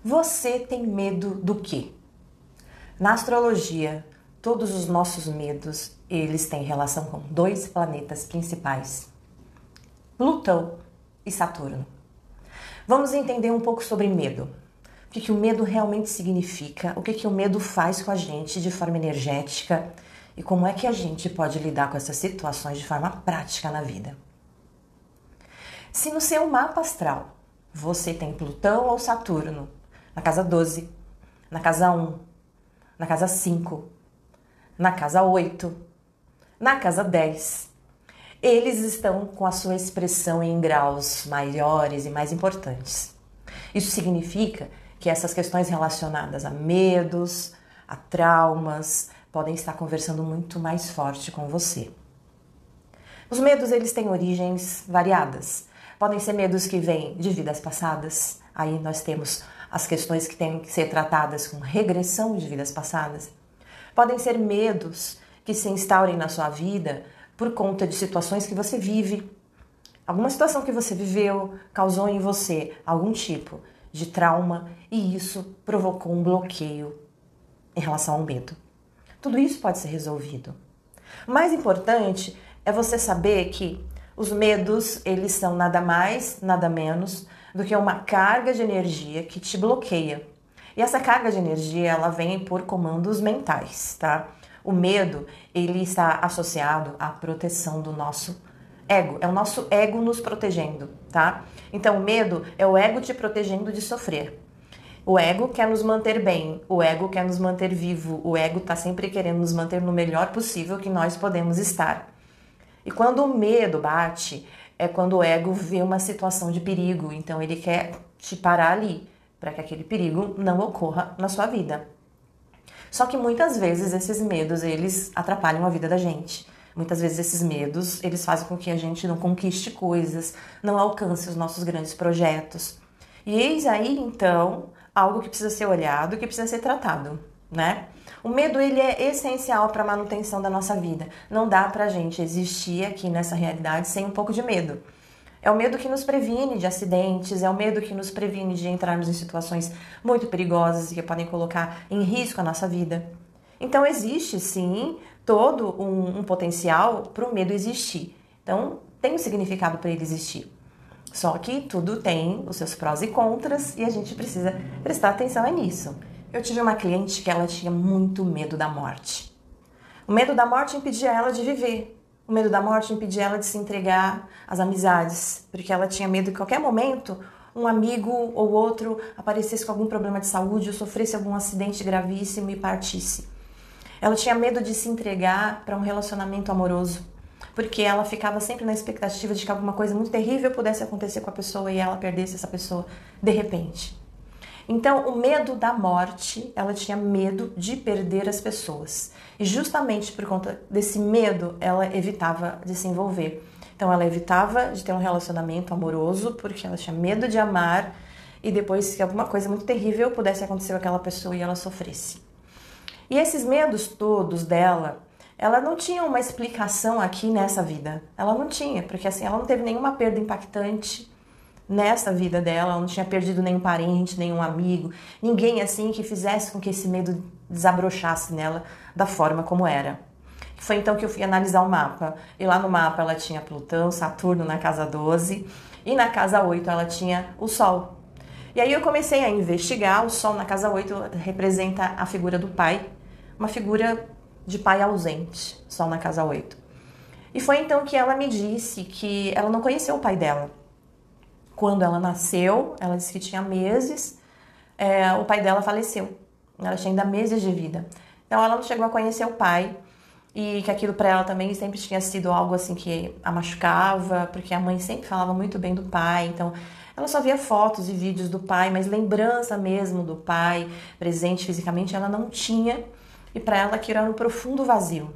Você tem medo do quê? Na astrologia, todos os nossos medos, eles têm relação com dois planetas principais, Plutão e Saturno. Vamos entender um pouco sobre medo. O que o medo realmente significa, o que o medo faz com a gente de forma energética e como é que a gente pode lidar com essas situações de forma prática na vida. Se no seu mapa astral você tem Plutão ou Saturno, na casa 12, na casa 1, na casa 5, na casa 8, na casa 10, eles estão com a sua expressão em graus maiores e mais importantes. Isso significa que essas questões relacionadas a medos, a traumas, podem estar conversando muito mais forte com você. Os medos, eles têm origens variadas. Podem ser medos que vêm de vidas passadas. Aí nós temos as questões que têm que ser tratadas com regressão de vidas passadas. Podem ser medos que se instaurem na sua vida por conta de situações que você vive. Alguma situação que você viveu causou em você algum tipo de trauma e isso provocou um bloqueio em relação ao medo. Tudo isso pode ser resolvido. O mais importante é você saber que os medos, eles são nada mais, nada menos do que uma carga de energia que te bloqueia. E essa carga de energia, ela vem por comandos mentais, tá? O medo, ele está associado à proteção do nosso ego. É o nosso ego nos protegendo, tá? Então, o medo é o ego te protegendo de sofrer. O ego quer nos manter bem, o ego quer nos manter vivo, o ego está sempre querendo nos manter no melhor possível que nós podemos estar. E quando o medo bate, é quando o ego vê uma situação de perigo, então ele quer te parar ali, para que aquele perigo não ocorra na sua vida. Só que muitas vezes esses medos, eles atrapalham a vida da gente. Muitas vezes esses medos, eles fazem com que a gente não conquiste coisas, não alcance os nossos grandes projetos. E eis aí, então, algo que precisa ser olhado, que precisa ser tratado, né? O medo, ele é essencial para a manutenção da nossa vida. Não dá pra gente existir aqui nessa realidade sem um pouco de medo. É o medo que nos previne de acidentes, é o medo que nos previne de entrarmos em situações muito perigosas e que podem colocar em risco a nossa vida. Então existe sim todo um potencial para o medo existir. Então tem um significado para ele existir. Só que tudo tem os seus prós e contras e a gente precisa prestar atenção nisso. Eu tive uma cliente que ela tinha muito medo da morte. O medo da morte impedia ela de viver. O medo da morte impedia ela de se entregar às amizades, porque ela tinha medo que a qualquer momento um amigo ou outro aparecesse com algum problema de saúde ou sofresse algum acidente gravíssimo e partisse. Ela tinha medo de se entregar para um relacionamento amoroso, porque ela ficava sempre na expectativa de que alguma coisa muito terrível pudesse acontecer com a pessoa e ela perdesse essa pessoa de repente. Então, o medo da morte, ela tinha medo de perder as pessoas. E justamente por conta desse medo, ela evitava de se envolver. Então, ela evitava de ter um relacionamento amoroso, porque ela tinha medo de amar e depois que alguma coisa muito terrível pudesse acontecer com aquela pessoa e ela sofresse. E esses medos todos dela, ela não tinha uma explicação aqui nessa vida. Ela não tinha, porque assim, ela não teve nenhuma perda impactante nessa vida dela, ela não tinha perdido nenhum parente, nenhum amigo, ninguém assim que fizesse com que esse medo desabrochasse nela da forma como era. Foi então que eu fui analisar o mapa, e lá no mapa ela tinha Plutão, Saturno na casa 12, e na casa 8 ela tinha o Sol. E aí eu comecei a investigar, o Sol na casa 8 representa a figura do pai, uma figura de pai ausente, Sol na casa 8. E foi então que ela me disse que ela não conheceu o pai dela. Quando ela nasceu, ela disse que tinha meses, o pai dela faleceu. Ela tinha ainda meses de vida. Então ela não chegou a conhecer o pai e que aquilo para ela também sempre tinha sido algo assim que a machucava, porque a mãe sempre falava muito bem do pai. Então ela só via fotos e vídeos do pai, mas lembrança mesmo do pai, presente fisicamente, ela não tinha. E para ela aquilo era um profundo vazio.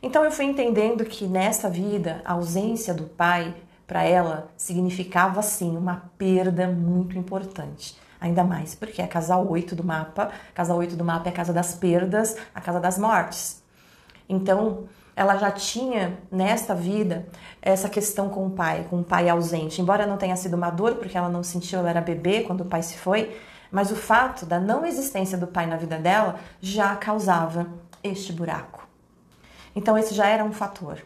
Então eu fui entendendo que nessa vida, a ausência do pai para ela significava sim uma perda muito importante. Ainda mais porque é a casa 8 do mapa. A casa 8 do mapa é a casa das perdas, a casa das mortes. Então, ela já tinha nesta vida essa questão com o pai ausente. Embora não tenha sido uma dor, porque ela não sentiu, ela era bebê quando o pai se foi, Mas o fato da não existência do pai na vida dela já causava este buraco. Então esse já era um fator.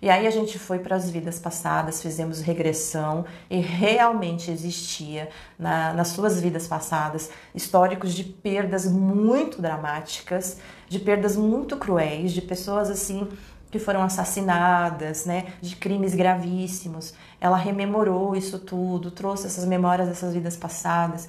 E aí a gente foi para as vidas passadas, fizemos regressão e realmente existia nas suas vidas passadas históricos de perdas muito dramáticas, de perdas muito cruéis, de pessoas assim que foram assassinadas, né, de crimes gravíssimos. Ela rememorou isso tudo, trouxe essas memórias dessas vidas passadas.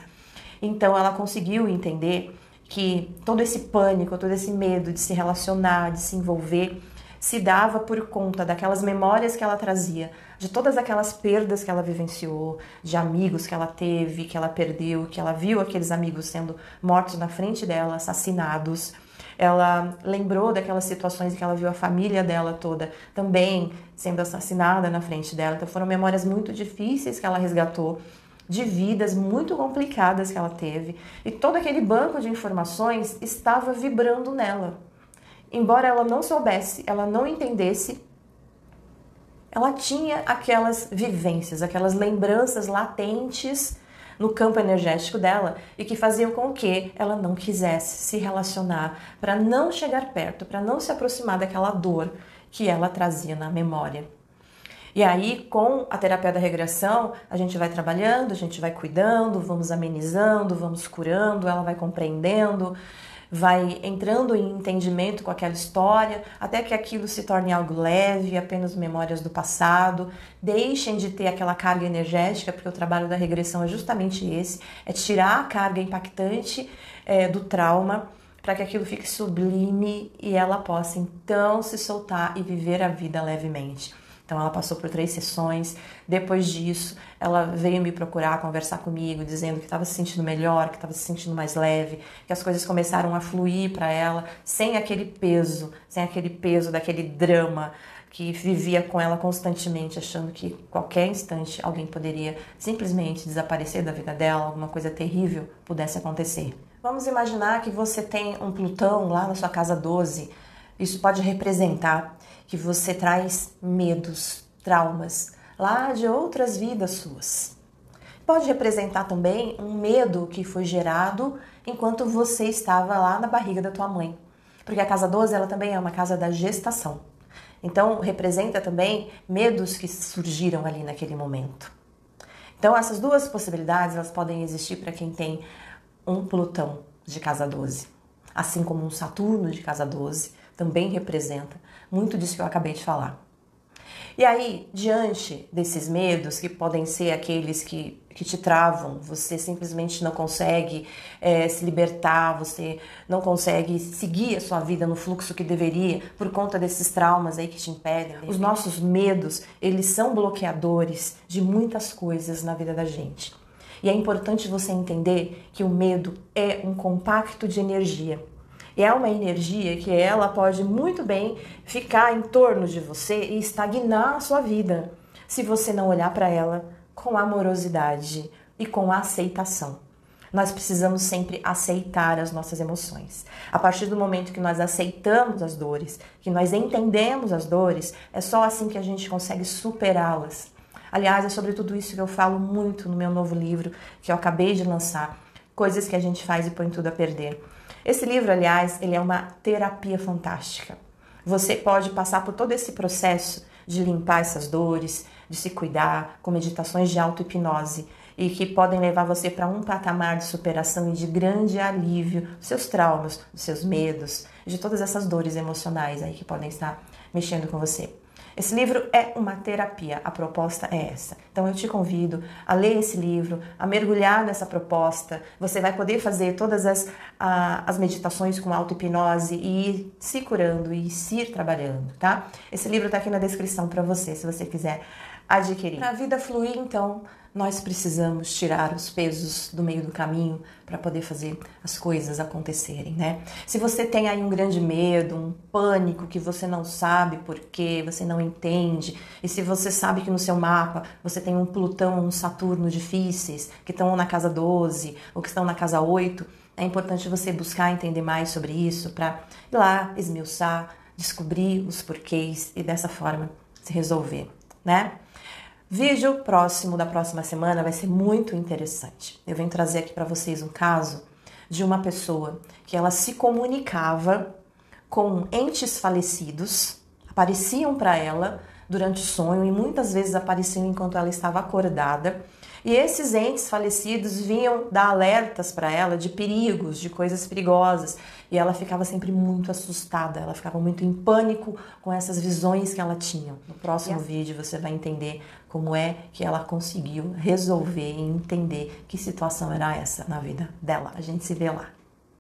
Então ela conseguiu entender que todo esse pânico, todo esse medo de se relacionar, de se envolver, se dava por conta daquelas memórias que ela trazia, de todas aquelas perdas que ela vivenciou, de amigos que ela teve, que ela perdeu, que ela viu aqueles amigos sendo mortos na frente dela, assassinados. Ela lembrou daquelas situações em que ela viu a família dela toda também sendo assassinada na frente dela. Então foram memórias muito difíceis que ela resgatou, de vidas muito complicadas que ela teve. E todo aquele banco de informações estava vibrando nela. Embora ela não soubesse, ela não entendesse, ela tinha aquelas vivências, aquelas lembranças latentes no campo energético dela e que faziam com que ela não quisesse se relacionar, para não chegar perto, para não se aproximar daquela dor que ela trazia na memória. E aí, com a terapia da regressão, a gente vai trabalhando, a gente vai cuidando, vamos amenizando, vamos curando, ela vai compreendendo, vai entrando em entendimento com aquela história, até que aquilo se torne algo leve, apenas memórias do passado, deixem de ter aquela carga energética, porque o trabalho da regressão é justamente esse, é tirar a carga impactante do trauma, para que aquilo fique sublime e ela possa então se soltar e viver a vida levemente. Então ela passou por 3 sessões, depois disso ela veio me procurar, conversar comigo, dizendo que estava se sentindo melhor, que estava se sentindo mais leve, que as coisas começaram a fluir para ela, sem aquele peso daquele drama que vivia com ela constantemente, achando que qualquer instante alguém poderia simplesmente desaparecer da vida dela, alguma coisa terrível pudesse acontecer. Vamos imaginar que você tem um Plutão lá na sua casa 12, isso pode representar que você traz medos, traumas lá de outras vidas suas. Pode representar também um medo que foi gerado enquanto você estava lá na barriga da tua mãe. Porque a casa 12 ela também é uma casa da gestação. Então representa também medos que surgiram ali naquele momento. Então essas duas possibilidades elas podem existir para quem tem um Plutão de casa 12. Assim como um Saturno de casa 12 também representa muito disso que eu acabei de falar. E aí, diante desses medos, que podem ser aqueles que te travam, você simplesmente não consegue se libertar, você não consegue seguir a sua vida no fluxo que deveria por conta desses traumas aí que te impedem. Os nossos medos, eles são bloqueadores de muitas coisas na vida da gente. E é importante você entender que o medo é um compacto de energia. E é uma energia que ela pode muito bem ficar em torno de você e estagnar a sua vida, se você não olhar para ela com amorosidade e com aceitação. Nós precisamos sempre aceitar as nossas emoções. A partir do momento que nós aceitamos as dores, que nós entendemos as dores, é só assim que a gente consegue superá-las. Aliás, é sobre tudo isso que eu falo muito no meu novo livro, que eu acabei de lançar, Coisas que a gente faz e põe tudo a perder. Esse livro, aliás, ele é uma terapia fantástica. Você pode passar por todo esse processo de limpar essas dores, de se cuidar, com meditações de auto-hipnose e que podem levar você para um patamar de superação e de grande alívio dos seus traumas, dos seus medos, de todas essas dores emocionais aí que podem estar mexendo com você. Esse livro é uma terapia, a proposta é essa. Então eu te convido a ler esse livro, a mergulhar nessa proposta. Você vai poder fazer todas as meditações com auto-hipnose e ir se curando e se ir trabalhando, tá? Esse livro tá aqui na descrição para você, se você quiser adquirir. Para a vida fluir, então, nós precisamos tirar os pesos do meio do caminho para poder fazer as coisas acontecerem, né? Se você tem aí um grande medo, um pânico que você não sabe por quê, você não entende, e se você sabe que no seu mapa você tem um Plutão, um Saturno difíceis, que estão na casa 12 ou que estão na casa 8, é importante você buscar entender mais sobre isso para ir lá, esmiuçar, descobrir os porquês e dessa forma se resolver, né? Vídeo próximo da próxima semana vai ser muito interessante. Eu venho trazer aqui para vocês um caso de uma pessoa que ela se comunicava com entes falecidos, apareciam para ela durante o sonho e muitas vezes apareciam enquanto ela estava acordada. E esses entes falecidos vinham dar alertas para ela de perigos, de coisas perigosas. E ela ficava sempre muito assustada, ela ficava muito em pânico com essas visões que ela tinha. No próximo vídeo você vai entender como é que ela conseguiu resolver e entender que situação era essa na vida dela. A gente se vê lá.